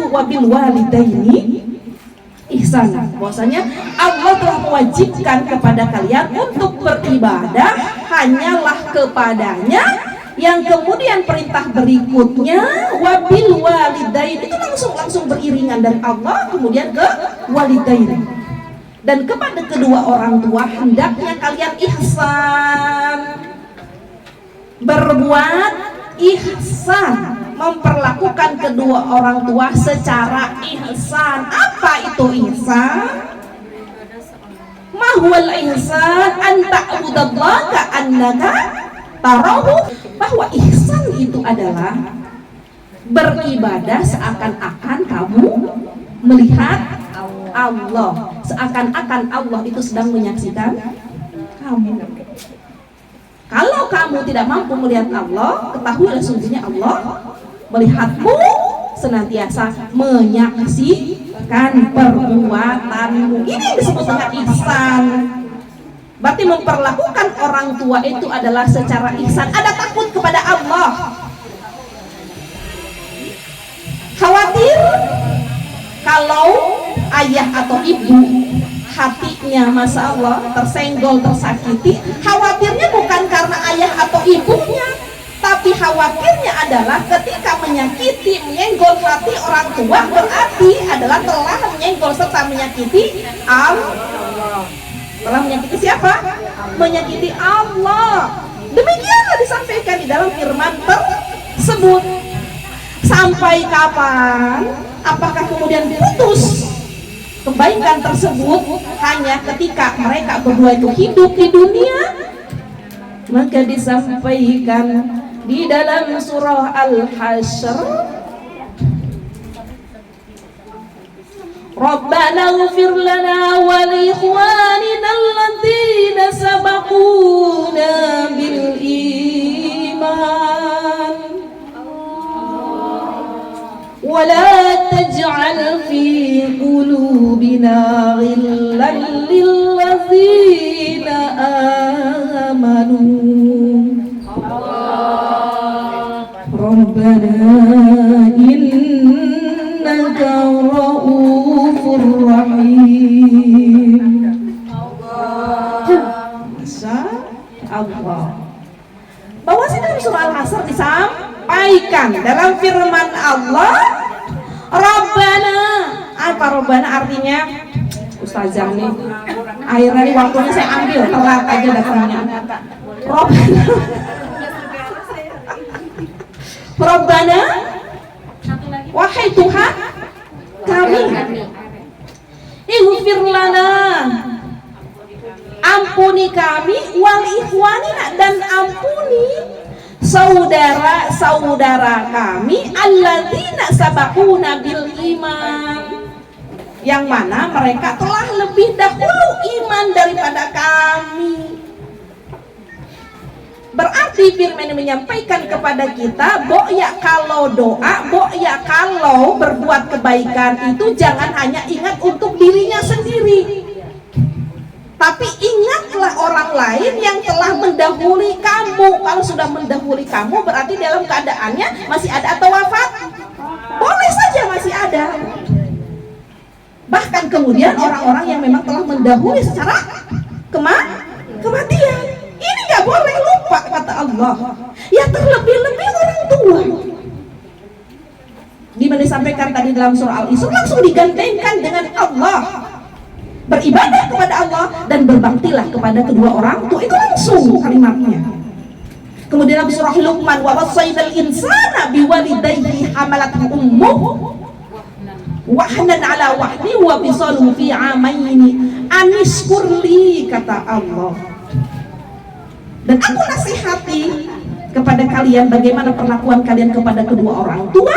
wabil walidaini ihsana. Bahwasanya Allah telah mewajibkan kepada kalian untuk beribadah hanyalah kepadanya, yang kemudian perintah berikutnya wabil walidain itu langsung beriringan dari Allah kemudian ke walidain, dan kepada kedua orang tua hendaknya kalian ihsan, berbuat ihsan, memperlakukan kedua orang tua secara ihsan. Apa itu ihsan? Mahwal ihsan an ta'budallaha ka'annaka tarahu, bahwa ihsan itu adalah beribadah seakan-akan kamu melihat Allah, seakan-akan Allah itu sedang menyaksikan kamu. Kalau kamu tidak mampu melihat Allah, ketahuilah sungguhnya Allah melihatmu, senantiasa menyaksikan perbuatanmu. Ini yang disebut dengan ihsan. Berarti memperlakukan orang tua itu adalah secara ihsan. Ada takut kepada Allah, khawatir kalau ayah atau ibu hatinya masya Allah tersenggol, tersakiti. Khawatirnya bukan karena ayah atau ibunya, tapi khawatirnya adalah ketika menyakiti, menyenggol hati orang tua, berarti adalah telah menyenggol serta menyakiti Allah. Telah menyakiti siapa? Menyakiti Allah. Demikianlah disampaikan di dalam firman tersebut. Sampai kapan? Apakah kemudian putus kebaikan tersebut hanya ketika mereka berdua itu hidup di dunia? Maka disampaikan di dalam surah Al-Hasyr, Rabbana ighfir lana wa li ikhwanina alladziina sabaquna bil iman wa la taj'al fi qulubina ghillan lil ladziina amanu Rabbana innaka ra'ufur rahim. Masya Allah. Bahwa dalam surah Al-Hasyr disampaikan dalam firman Allah, Rabbana. Apa Rabbana artinya? Ustazah nih, akhirnya nih waktunya saya ambil, telat aja datangnya. Rabbana, Rabbana, wahai Tuhan kami, ighfir lana, ampuni kami, wal ikhwanina, dan ampuni saudara-saudara kami, alladzina sabaquna bil iman, yang mana mereka telah lebih dahulu iman daripada kami. Berarti firman ini menyampaikan kepada kita, ya kalau doa, ya kalau berbuat kebaikan itu jangan hanya ingat untuk dirinya sendiri, tapi ingatlah orang lain yang telah mendahului kamu. Kalau sudah mendahului kamu berarti dalam keadaannya masih ada atau wafat? Boleh saja masih ada. Bahkan kemudian orang-orang yang memang telah mendahului secara kematian, ini gak boleh lupa kata Allah. Ya terlebih-lebih orang tua. Dimana disampaikan tadi dalam surah Al-Isra, langsung digandengkan dengan Allah. Beribadah kepada Allah dan berbaktilah kepada kedua orang tua, itu langsung kalimatnya. Kemudian dalam surah Luqman, wa wassaynal insana biwalidayhi hamalathu ummuhu wahnan ala wahni wa fisaluhu fi amaini anishkurli, kata Allah. Dan aku nasihati kepada kalian bagaimana perlakuan kalian kepada kedua orang tua.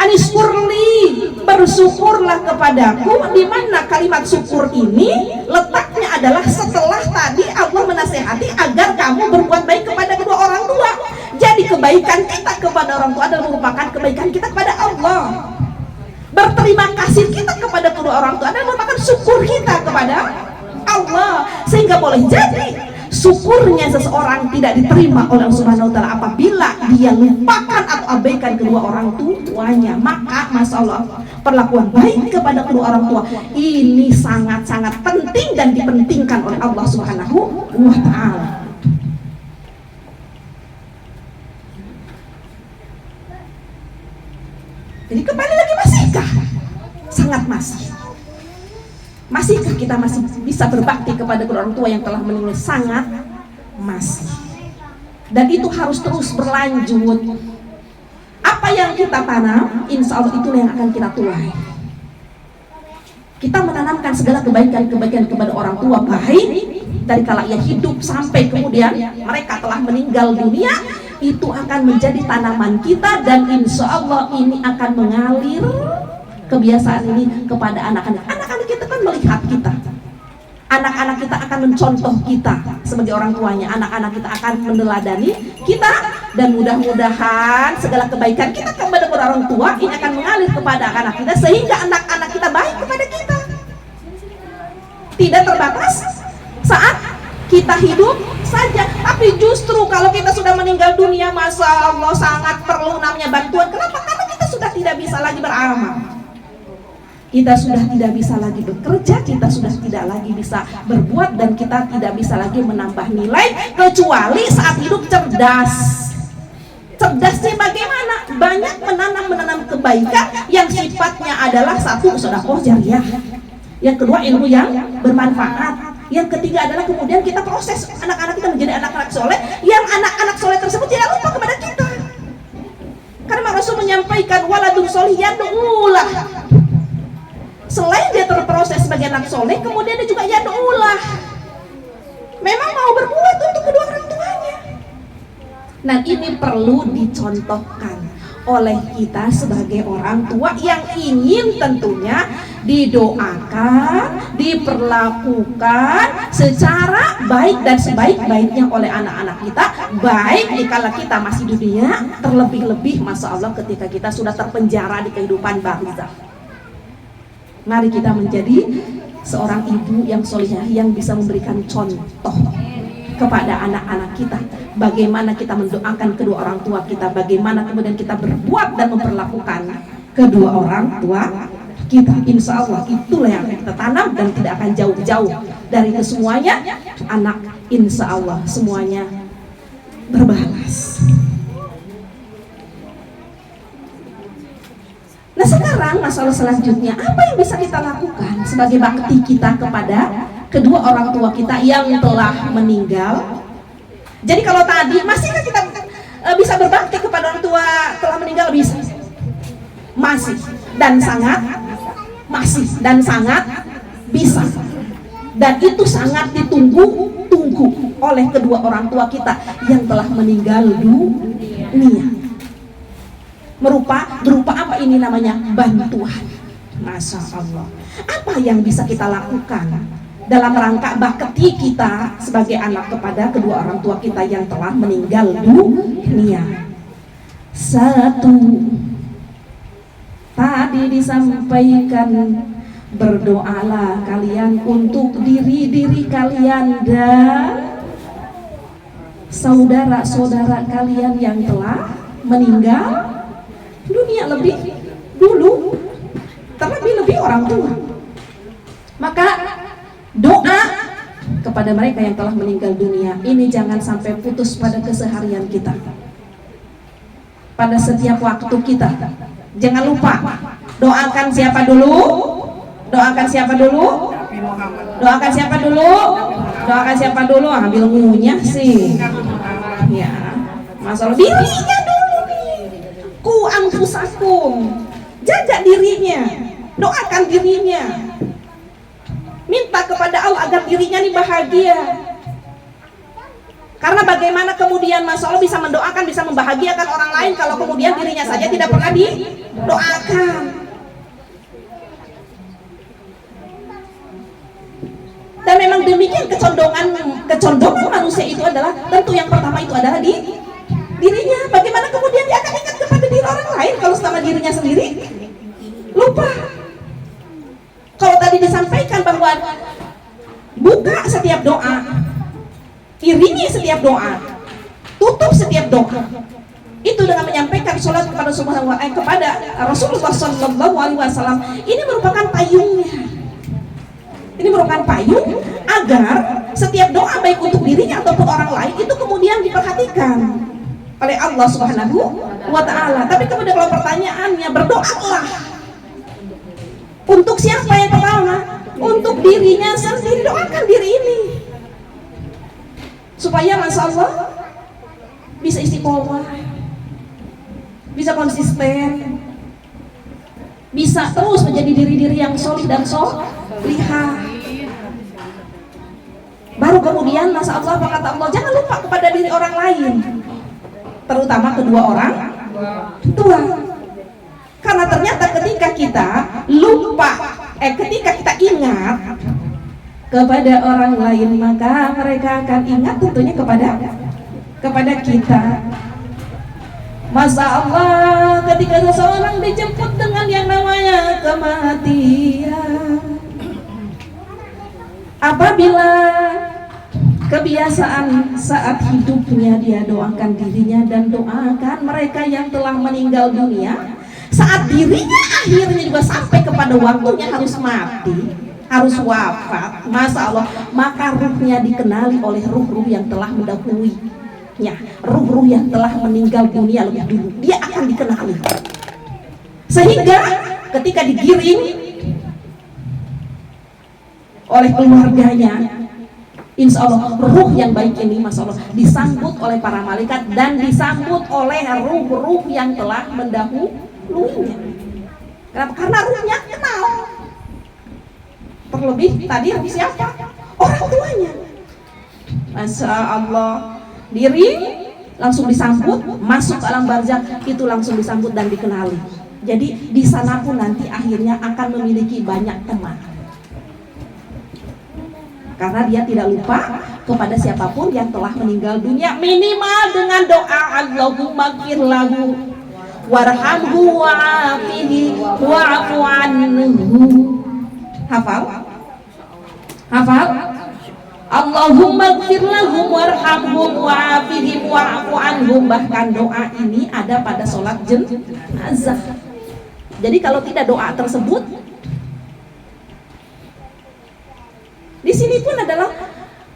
Anishkurli, bersyukurlah kepadaku. Di mana kalimat syukur ini letaknya adalah setelah tadi Allah menasihati agar kamu berbuat baik kepada kedua orang tua. Jadi kebaikan kita kepada orang tua adalah merupakan kebaikan kita kepada Allah. Berterima kasih kita kepada kedua orang tua adalah merupakan syukur kita kepada Allah. Sehingga boleh jadi syukurnya seseorang tidak diterima oleh Allah Subhanahu wa taala apabila dia lupakan atau abaikan kedua orang tuanya. Maka masya Allah, perlakuan baik kepada kedua orang tua ini sangat-sangat penting dan dipentingkan oleh Allah Subhanahu wa taala. Jadi kembali lagi, masihkah? Sangat masih. Masihkah kita masih bisa berbakti kepada kedua orang tua yang telah meninggal? Sangat masih. Dan itu harus terus berlanjut. Apa yang kita tanam, insya Allah itulah yang akan kita tuai. Kita menanamkan segala kebaikan-kebaikan kepada orang tua baik dari kala ia hidup sampai kemudian mereka telah meninggal dunia, itu akan menjadi tanaman kita, dan insya Allah ini akan mengalir kebiasaan ini kepada anak-anak. Anak-anak kita kan melihat kita, anak-anak kita akan mencontoh kita sebagai orang tuanya, anak-anak kita akan meneladani kita, dan mudah-mudahan segala kebaikan kita kepada orang tua ini akan mengalir kepada anak kita, sehingga anak-anak kita baik kepada kita. Tidak terbatas saat kita hidup saja, tapi justru kalau kita sudah meninggal dunia, masya Allah sangat perlu namanya bantuan. Kenapa? Karena kita sudah tidak bisa lagi beramal, kita sudah tidak bisa lagi bekerja, kita sudah tidak lagi bisa berbuat, dan kita tidak bisa lagi menambah nilai kecuali saat hidup cerdas. Cerdasnya bagaimana? Banyak menanam kebaikan yang sifatnya adalah satu, sedekah jariyah, yang kedua ilmu yang bermanfaat, yang ketiga adalah kemudian kita proses anak-anak kita menjadi anak-anak soleh, yang anak-anak soleh tersebut tidak lupa kepada kita. Karena Rasul menyampaikan waladun solih yad'ulah. Selain dia terproses sebagai anak soleh, kemudian dia juga yad'ulah, memang mau berbuat untuk kedua orang tuanya. Nah, ini perlu dicontohkan oleh kita sebagai orang tua yang ingin tentunya didoakan, diperlakukan secara baik dan sebaik-baiknya oleh anak-anak kita, baik dikala kita masih di dunia, terlebih-lebih masya Allah ketika kita sudah terpenjara di kehidupan barzakh. Mari kita menjadi seorang ibu yang solihah, yang bisa memberikan contoh kepada anak-anak kita, bagaimana kita mendoakan kedua orang tua kita, bagaimana kemudian kita berbuat dan memperlakukan kedua orang tua kita. Insya Allah itulah yang akan kita tanam, dan tidak akan jauh-jauh dari kesemuanya. Anak insya Allah semuanya berbalas. Nah, sekarang masalah selanjutnya, apa yang bisa kita lakukan sebagai bakti kita kepada kedua orang tua kita yang telah meninggal? Jadi kalau tadi, masihkah kita bisa berbakti kepada orang tua telah meninggal? Bisa. Masih dan sangat masih dan sangat bisa. Dan itu sangat ditunggu-tunggu oleh kedua orang tua kita yang telah meninggal dunia. Berupa apa ini namanya? Bantuan. Masya Allah. Apa yang bisa kita lakukan dalam rangka bakti kita sebagai anak kepada kedua orang tua kita yang telah meninggal dunia? Satu, tadi disampaikan, berdoalah kalian untuk diri kalian dan saudara-saudara kalian yang telah meninggal dunia, lebih dulu, terlebih orang tua. Maka doa kepada mereka yang telah meninggal dunia ini jangan sampai putus pada keseharian kita, pada setiap waktu kita. Jangan lupa doakan siapa dulu? Doakan siapa dulu? Doakan siapa dulu? Doakan siapa dulu? Ambil ngunyah sih. Ya, masalah dirinya dulu. Ku anfusakum, jaga dirinya, doakan dirinya, minta kepada Allah agar dirinya ini bahagia. Karena bagaimana kemudian Masya Allah bisa mendoakan, bisa membahagiakan orang lain kalau kemudian dirinya saja tidak pernah didoakan. Dan memang demikian kecondongan manusia itu adalah, tentu yang pertama itu adalah di dirinya. Bagaimana kemudian dia akan ingat kepada diri orang lain kalau selama dirinya sendiri lupa? Kalau tadi disampaikan bahwa buka setiap doa iringi setiap doa, tutup setiap doa itu dengan menyampaikan sholat kepada kepada Rasulullah Sallallahu Alaihi Wasallam. Ini merupakan payungnya. Ini merupakan payung agar setiap doa baik untuk dirinya ataupun orang lain itu kemudian diperhatikan oleh Allah Subhanahu wa Ta'ala. Tapi kemudian kalau pertanyaannya, berdoalah untuk siapa yang pertama? Untuk dirinya sendiri. Doakan diri ini supaya Masya Allah bisa istiqomah, bisa konsisten, bisa terus menjadi diri-diri yang solih dan solihah. Baru kemudian Masya Allah, apa kata Allah, jangan lupa kepada diri orang lain, terutama kedua orang tua. Karena ternyata ketika kita lupa, ketika kita ingat kepada orang lain, maka mereka akan ingat tentunya kepada kita. Masya Allah, ketika seseorang dijemput dengan yang namanya kematian, apabila kebiasaan saat hidupnya dia doakan dirinya dan doakan mereka yang telah meninggal dunia, saat dirinya akhirnya juga sampai kepada waktunya harus mati, harus wafat, Masya Allah, maka ruhnya dikenali oleh ruh-ruh yang telah mendahulunya, ruh-ruh yang telah meninggal dunia lebih dulu, dia akan dikenali. Sehingga ketika digiring oleh keluarganya, insya Allah ruh yang baik ini Masya Allah disambut oleh para malaikat dan disambut oleh ruh-ruh yang telah mendahulunya. Kenapa? Karena ruhnya kenal. Terlebih tadi habis siapa? Orang tuanya. Masya Allah, diri langsung disambut, masuk ke alam barzakh itu langsung disambut dan dikenali. Jadi di sana pun nanti akhirnya akan memiliki banyak teman, karena dia tidak lupa kepada siapapun yang telah meninggal dunia, minimal dengan doa Allahumma gfir lahu warhamhu wa'afihi wa'fu anhu. Hafal? Hafal? Allahumma gfir lahum warhamhum wa'afihim wa'fu anhum. Bahkan doa ini ada pada sholat jenazah. Jadi kalau tidak doa tersebut, di sini pun adalah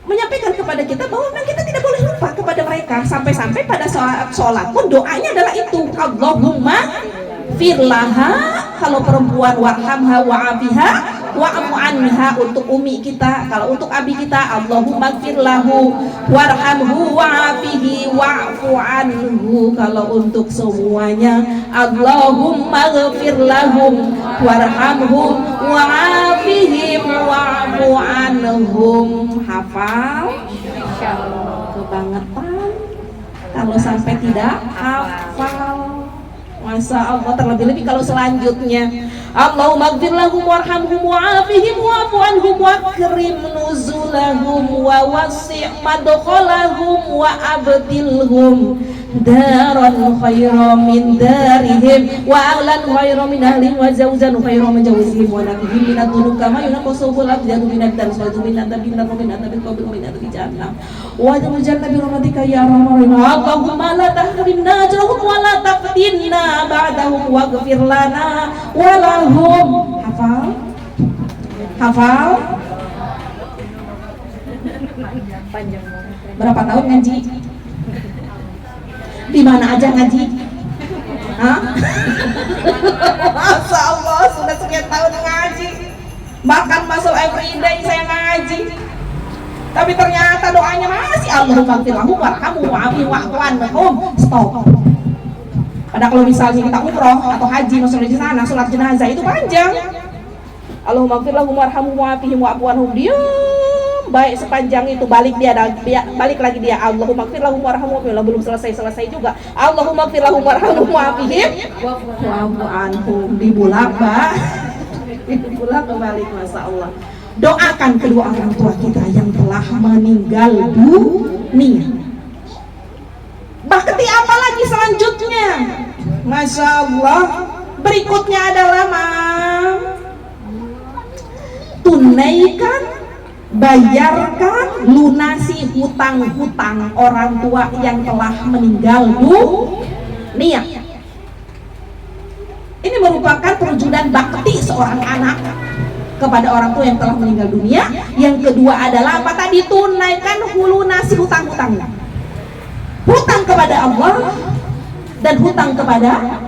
menyampaikan kepada kita bahwa kita tidak boleh lupa kepada mereka. Sampai-sampai pada sholat pun doanya adalah itu, Allahumma firlaha, kalau perempuan warhamha wa'afiha wa'fu anha, untuk umi kita. Kalau untuk abi kita, Allahumma firlahu warhamhu wa'afihi wa'fu anhu. Kalau untuk semuanya, Allahumma ghfir lahum warhamhum wa'afihim wa'fu anhum. Hafal? Kebangetan kalau sampai tidak hafal. Masya Allah, terlebih-lebih kalau selanjutnya Allahumma gfir lahum warhamhum wa'afihim wa'fu anhum wakrim nuzulahum wa wasi' madkhalahum wa abdilhum daran khairan min darihim wa ahlan khairan min ahlihim wa zawjan khairan min zawjihim wa nakihim min ad-dunub kama yunqasu al-abjadu min ad-dar wa min ad-dabin wa min ad-dabi qabl wa min ad-dabi jahannam wa janna bi rahmatika ya arhamar rahimin. Allahumma la tahrimna ajrahum wa la taftinna ba'dahum waghfir lana wa lahum. Hafal? Hafal? Berapa tahun ngaji? Di mana aja ngaji? Hah? Masya Allah, sudah sekian tahun ngaji, bahkan masuk everyday saya ngaji, tapi ternyata doanya masih Allahumma gfir lahum warhamhum wa'afihi wa'fu anhum. Stop. Padahal kalau misalnya kita umroh atau haji, masuk di sana sholat jenazah itu panjang. Allahumma gfir lahum warhamhum wa'afihi wa'fu anhum, baik sepanjang itu, balik balik lagi dia Allahumma gfir lahum warhamhum, belum selesai juga Allahumma gfir lahum warhamhum wa'afihim wa'fu anhum, dibulak balik. Masya Allah, doakan kedua orang tua kita yang telah meninggal dunia. Bakti apa lagi selanjutnya? Masya Allah, berikutnya adalah tunaikan bayarkan, lunasi hutang-hutang orang tua yang telah meninggal dunia. Ini merupakan perwujudan bakti seorang anak kepada orang tua yang telah meninggal dunia. Yang kedua adalah apa tadi? Tunaikan lunasi hutang-hutangnya. Hutang kepada Allah dan hutang kepada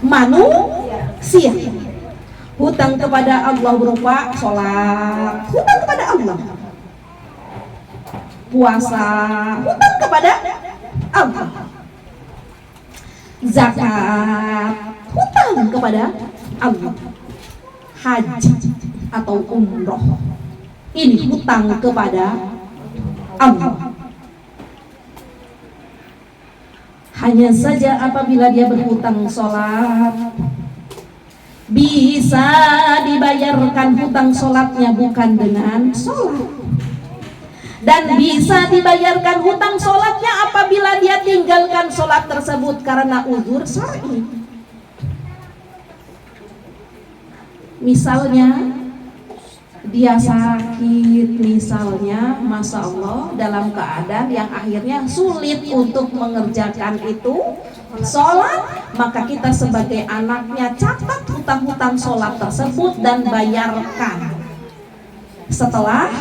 manusia. Hutang kepada Allah berupa sholat, hutang kepada Allah. Puasa, hutang kepada Allah. Zakat, hutang kepada Allah. Haji atau umroh, ini hutang kepada Allah. Hanya saja apabila dia berhutang sholat, bisa dibayarkan hutang sholatnya bukan dengan sholat, dan bisa dibayarkan hutang sholatnya apabila dia tinggalkan sholat tersebut karena uzur syar'i. Misalnya dia sakit, misalnya, masya Allah, dalam keadaan yang akhirnya sulit untuk mengerjakan itu sholat, maka kita sebagai anaknya catat hutang-hutang sholat tersebut dan bayarkan setelah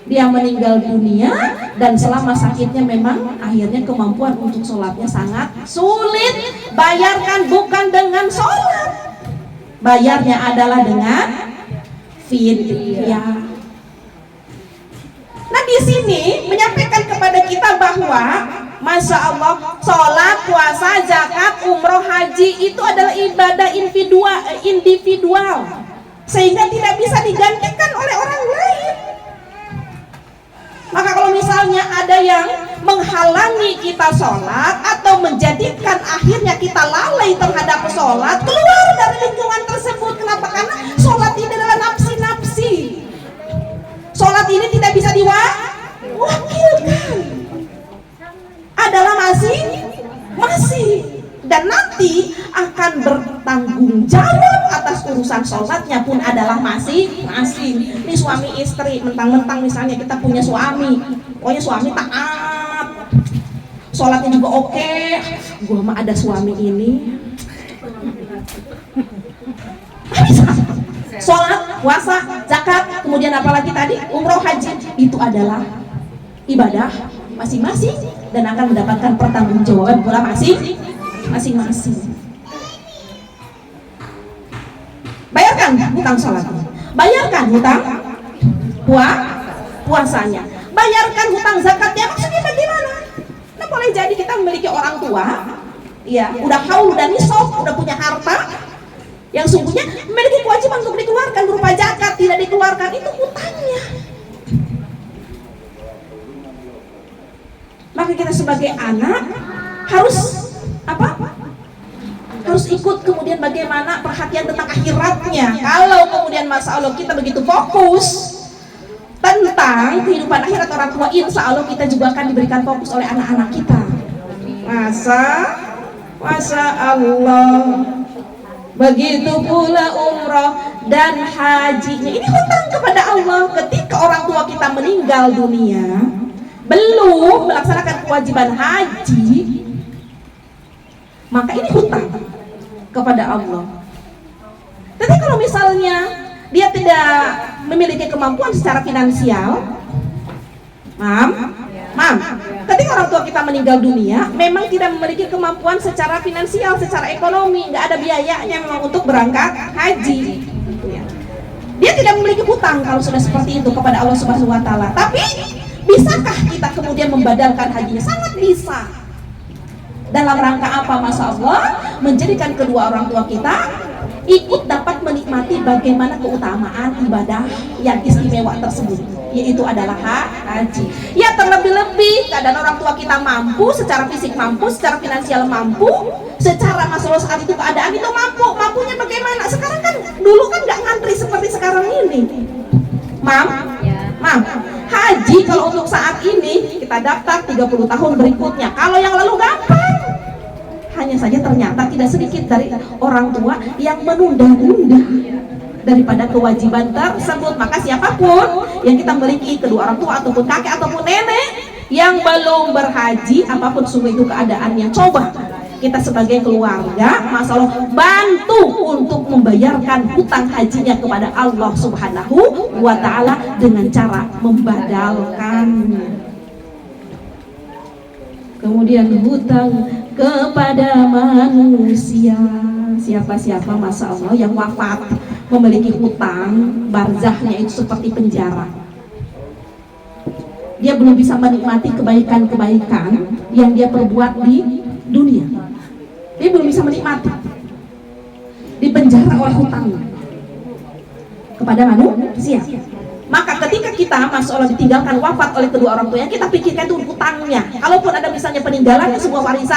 dia meninggal dunia. Dan selama sakitnya memang akhirnya kemampuan untuk sholatnya sangat sulit, bayarkan bukan dengan sholat, bayarnya adalah dengan fidyah. Nah, di sini menyampaikan kepada kita bahwa masya Allah, sholat, puasa, zakat, umroh, haji itu adalah ibadah individual, sehingga tidak bisa digantikan oleh orang lain. Maka kalau misalnya ada yang menghalangi kita sholat atau menjadikan akhirnya kita lalai terhadap sholat, keluar dari lingkungan tersebut. Kenapa? Karena sholat ini adalah nafsi-nafsi. Sholat ini tidak bisa diwakilkan, adalah masih dan nanti akan bertanggung jawab atas urusan sholatnya pun adalah masing-masing. Ini suami istri, mentang-mentang misalnya kita punya suami, pokoknya suami taat, sholatnya juga oke. Gua mah ada suami ini, sholat, puasa, zakat, kemudian apalagi tadi umroh, haji, itu adalah ibadah masing-masing dan akan mendapatkan pertanggungjawaban pula masing-masing. Bayarkan hutang sholatnya, bayarkan hutang puasanya, bayarkan hutang zakatnya. Maksudnya bagaimana? Nah, boleh jadi kita memiliki orang tua, ya, udah haul dan nisab, udah punya harta yang sungguhnya memiliki kewajiban untuk dikeluarkan berupa zakat, tidak dikeluarkan, itu hutangnya. Maka kita sebagai anak harus harus ikut kemudian bagaimana perhatian tentang akhiratnya. Kalau kemudian masya Allah kita begitu fokus tentang kehidupan akhirat orang tua, insya Allah kita juga akan diberikan fokus oleh anak-anak kita. Masya Allah. Begitu pula umroh dan hajinya, ini hutang kepada Allah. Ketika orang tua kita meninggal dunia, belum melaksanakan kewajiban haji, maka ini hutang kepada Allah. Tapi kalau misalnya dia tidak memiliki kemampuan secara finansial, ketika orang tua kita meninggal dunia, memang tidak memiliki kemampuan secara finansial, secara ekonomi, nggak ada biayanya memang untuk berangkat haji. Dia tidak memiliki hutang kalau sudah seperti itu kepada Allah Subhanahu Wa Taala. Tapi bisakah kita kemudian membadalkan hajinya? Sangat bisa. Dalam rangka apa? Masya Allah, menjadikan kedua orang tua kita ikut dapat menikmati bagaimana keutamaan ibadah yang istimewa tersebut, yaitu adalah haji. Ya, terlebih-lebih keadaan orang tua kita mampu, secara fisik mampu, secara finansial mampu, secara masalah saat itu keadaan itu mampunya bagaimana? Sekarang kan, dulu kan nggak ngantri seperti sekarang ini. Haji kalau untuk saat ini kita daftar 30 tahun berikutnya. Kalau yang lalu gampang. Hanya saja ternyata tidak sedikit dari orang tua yang menunda-nunda daripada kewajiban tersebut. Maka siapapun yang kita miliki, kedua orang tua ataupun kakek ataupun nenek yang belum berhaji, apapun sungguh itu keadaannya, coba kita sebagai keluarga, masalah bantu untuk membayarkan hutang hajinya kepada Allah Subhanahu wa Ta'ala dengan cara membadalkannya. Kemudian hutang kepada manusia, siapa-siapa Masya Allah yang wafat memiliki hutang, barzahnya itu seperti penjara. Dia belum bisa menikmati kebaikan-kebaikan yang dia perbuat di dunia. Dia belum bisa menikmati, dipenjara oleh hutang kepada manusia. Maka ketika kita Masya Allah ditinggalkan wafat oleh kedua orang tuanya, kita pikirkan itu hutangnya. Kalaupun ada misalnya peninggalan sebuah warisan